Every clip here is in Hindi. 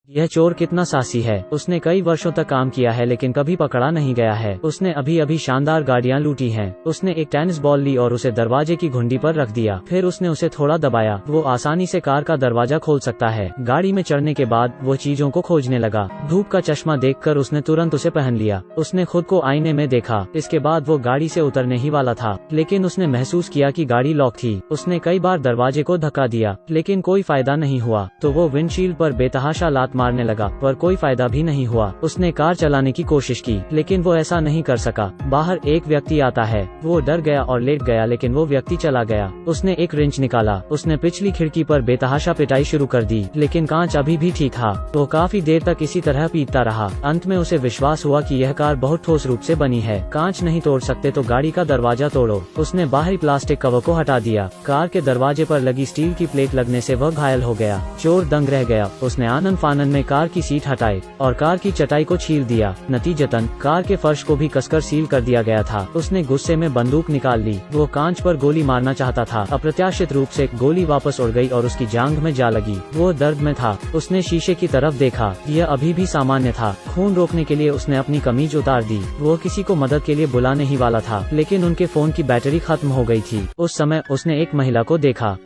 यह चोर कितना साहसी है। उसने कई वर्षों तक काम किया है लेकिन कभी पकड़ा नहीं गया है। उसने अभी अभी शानदार गाड़ियां लूटी हैं। उसने एक टेनिस बॉल ली और उसे दरवाजे की घुंडी पर रख दिया। फिर उसने उसे थोड़ा दबाया। वो आसानी से कार का दरवाजा खोल सकता है। गाड़ी में चढ़ने के बाद वो चीजों को खोजने लगा। धूप का चश्मा देखकर उसने तुरंत उसे पहन लिया। उसने खुद को आईने में देखा। इसके बाद वो गाड़ी से उतरने ही वाला था, लेकिन उसने महसूस किया कि गाड़ी लॉक थी। उसने कई बार दरवाजे को धक्का दिया लेकिन कोई फायदा नहीं हुआ। तो वो विंडशील्ड पर बेतहाशा लात मारने लगा, पर कोई फायदा भी नहीं हुआ। उसने कार चलाने की कोशिश की लेकिन वो ऐसा नहीं कर सका। बाहर एक व्यक्ति आता है। वो डर गया और लेट गया, लेकिन वो व्यक्ति चला गया। उसने एक रिंच निकाला। उसने पिछली खिड़की पर बेतहाशा पिटाई शुरू कर दी, लेकिन कांच अभी भी ठीक था। वो काफी देर तक इसी तरह पीटता रहा। अंत में उसे विश्वास हुआ कि यह कार बहुत ठोस रूप से बनी है। कांच नहीं तोड़ सकते तो गाड़ी का दरवाजा तोड़ो। उसने बाहरी प्लास्टिक कवर को हटा दिया। कार के दरवाजे पर लगी स्टील की प्लेट लगने से वह घायल हो गया। चोर दंग रह गया। उसने आनन फानन में कार की सीट हटाई और कार की चटाई को छील दिया। नतीजतन कार के फर्श को भी कसकर सील कर दिया गया था। उसने गुस्से में बंदूक निकाल ली। वो कांच पर गोली मारना चाहता था। अप्रत्याशित रूप से गोली वापस उड़ गई और उसकी जांघ में जा लगी। वो दर्द में था। उसने शीशे की तरफ देखा। यह अभी भी सामान्य था। खून रोकने के लिए उसने अपनी कमीज उतार दी। वो किसी को मदद के लिए बुलाने ही वाला था, लेकिन उनके फोन की बैटरी खत्म हो गई थी। उस समय उसने एक महिला को देखा।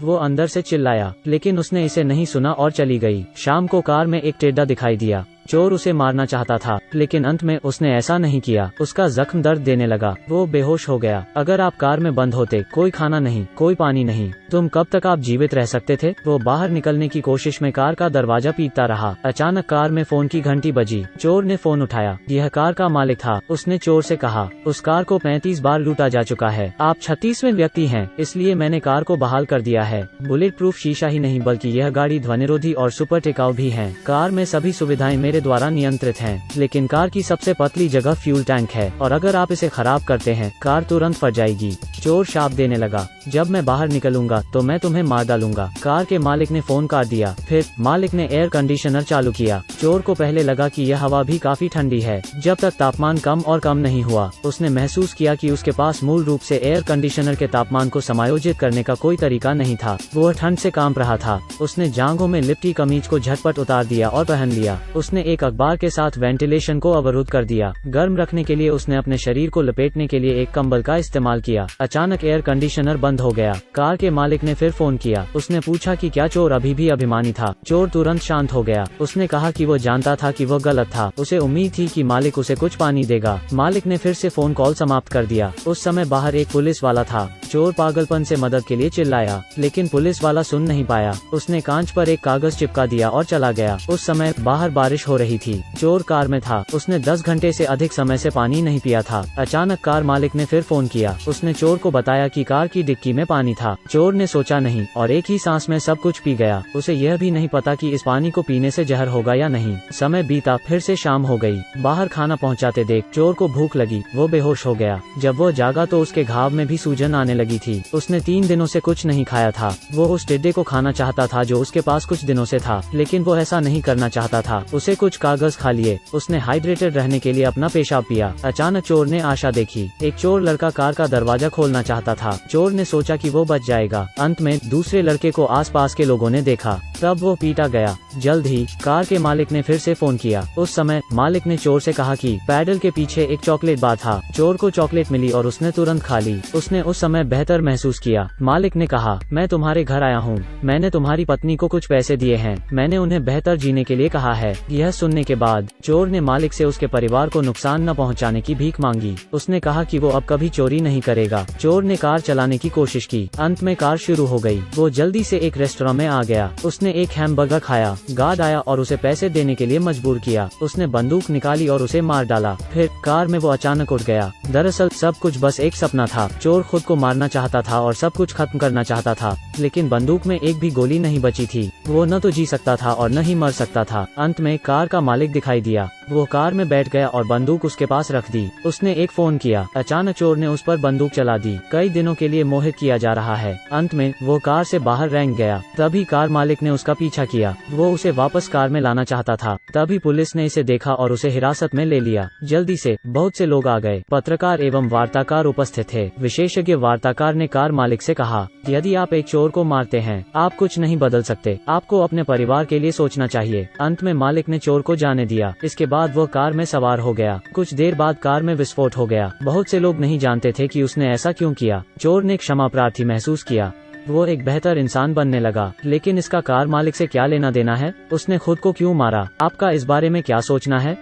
वो अंदर से चिल्लाया, लेकिन उसने इसे नहीं सुना और चली गई। शाम को कार में एक टेड्डा दिखाई दिया। चोर उसे मारना चाहता था, लेकिन अंत में उसने ऐसा नहीं किया। उसका जख्म दर्द देने लगा। वो बेहोश हो गया। अगर आप कार में बंद होते, कोई खाना नहीं, कोई पानी नहीं, तुम कब तक आप जीवित रह सकते थे? वो बाहर निकलने की कोशिश में कार का दरवाजा पीटता रहा। अचानक कार में फोन की घंटी बजी। चोर ने फोन उठाया। यह कार का मालिक था। उसने चोर से कहा, उस कार को 35 बार लूटा जा चुका है। आप 36वें व्यक्ति हैं, इसलिए मैंने कार को बहाल कर दिया है। बुलेट प्रूफ शीशा ही नहीं, बल्कि यह गाड़ी ध्वनिरोधी और सुपर टिकाऊ भी है। कार में सभी सुविधाएं मेरे द्वारा नियंत्रित हैं, लेकिन कार की सबसे पतली जगह फ्यूल टैंक है, और अगर आप इसे खराब करते हैं, कार तुरंत फट जाएगी। चोर शाप देने लगा, जब मैं बाहर निकलूंगा तो मैं तुम्हें मार डालूंगा। कार के मालिक ने फोन काट दिया। फिर मालिक ने एयर कंडीशनर चालू किया। चोर को पहले लगा कि यह हवा भी काफी ठंडी है। जब तक तापमान कम और कम नहीं हुआ, उसने महसूस किया कि उसके पास मूल रूप से एयर कंडीशनर के तापमान को समायोजित करने का कोई तरीका नहीं था। वो ठंड से कांप रहा था। उसने जांघों में लिपटी कमीज को झटपट उतार दिया और पहन लिया। उसने एक अखबार के साथ वेंटिलेशन को अवरुद्ध कर दिया। गर्म रखने के लिए उसने अपने शरीर को लपेटने के लिए एक कंबल का इस्तेमाल किया। अचानक एयर कंडीशनर बंद हो गया। कार के मालिक ने फिर फोन किया। उसने पूछा कि क्या चोर अभी भी अभिमानी था। चोर तुरंत शांत हो गया। उसने कहा कि वो जानता था कि वो गलत था। उसे उम्मीद थी कि मालिक उसे कुछ पानी देगा। मालिक ने फिर से फोन कॉल समाप्त कर दिया। उस समय बाहर एक पुलिस वाला था। चोर पागलपन से मदद के लिए चिल्लाया, लेकिन पुलिस वाला सुन नहीं पाया। उसने कांच पर एक कागज चिपका दिया और चला गया। उस समय बाहर बारिश हो रही थी। चोर कार में था। उसने 10 घंटे से अधिक समय से पानी नहीं पिया था। अचानक कार मालिक ने फिर फोन किया। उसने चोर को बताया कि कार की डिक्की में पानी था। चोर ने सोचा नहीं और एक ही सांस में सब कुछ पी गया। उसे यह भी नहीं पता कि इस पानी को पीने से जहर होगा या नहीं। समय बीता, फिर से शाम हो गई। बाहर खाना पहुंचाते देख चोर को भूख लगी। वो बेहोश हो गया। जब वो जागा तो उसके घाव में भी सूजन आने लगी थी। उसने 3 दिनों से कुछ नहीं खाया था। वो उस टिड्डे को खाना चाहता था जो उसके पास कुछ दिनों से था, लेकिन वो ऐसा नहीं करना चाहता था। उसे कुछ कागज खा लिए। उसने हाइड्रेटेड रहने के लिए अपना पेशाब पिया। अचानक चोर ने आशा देखी। एक चोर लड़का कार का दरवाजा खोलना चाहता था। चोर ने सोचा कि वो बच जाएगा। अंत में दूसरे लड़के को आसपास के लोगों ने देखा। तब वो पीटा गया। जल्द ही कार के मालिक ने फिर से फोन किया। उस समय मालिक ने चोर से कहा कि पैडल के पीछे एक चॉकलेट बार था। चोर को चॉकलेट मिली और उसने तुरंत खा ली। उसने उस समय बेहतर महसूस किया। मालिक ने कहा, मैं तुम्हारे घर आया हूँ। मैंने तुम्हारी पत्नी को कुछ पैसे दिए हैं। मैंने उन्हें बेहतर जीने के लिए कहा है। यह सुनने के बाद चोर ने मालिक से उसके परिवार को नुकसान न पहुंचाने की भीख मांगी। उसने कहा कि वो अब कभी चोरी नहीं करेगा। चोर ने कार चलाने की कोशिश की। अंत में कार शुरू हो गई। वो जल्दी से एक रेस्टोरेंट में आ गया। उसने एक हैमबर्गर खाया। गार्ड आया और उसे पैसे देने के लिए मजबूर किया। उसने बंदूक निकाली और उसे मार डाला। फिर कार में वो अचानक उठ गया। दरअसल सब कुछ बस एक सपना था। चोर खुद को मारना चाहता था और सब कुछ खत्म करना चाहता था, लेकिन बंदूक में एक भी गोली नहीं बची थी। वो न तो जी सकता था और न ही मर सकता था। अंत में कार कार का मालिक दिखाई दिया। वो कार में बैठ गया और बंदूक उसके पास रख दी। उसने एक फोन किया। अचानक चोर ने उस पर बंदूक चला दी। कई दिनों के लिए मोहित किया जा रहा है। अंत में वो कार से बाहर रेंग गया। तभी कार मालिक ने उसका पीछा किया। वो उसे वापस कार में लाना चाहता था। तभी पुलिस ने इसे देखा और उसे हिरासत में ले लिया। जल्दी से बहुत से लोग आ गए। पत्रकार एवं वार्ताकार उपस्थित थे। विशेषज्ञ वार्ताकार ने कार मालिक से कहा, यदि आप एक चोर को मारते हैं, आप कुछ नहीं बदल सकते। आपको अपने परिवार के लिए सोचना चाहिए। अंत में मालिक ने चोर को जाने दिया। इसके बाद वो कार में सवार हो गया। कुछ देर बाद कार में विस्फोट हो गया। बहुत से लोग नहीं जानते थे कि उसने ऐसा क्यों किया। चोर ने क्षमा प्रार्थी महसूस किया। वो एक बेहतर इंसान बनने लगा। लेकिन इसका कार मालिक से क्या लेना देना है? उसने खुद को क्यों मारा? आपका इस बारे में क्या सोचना है?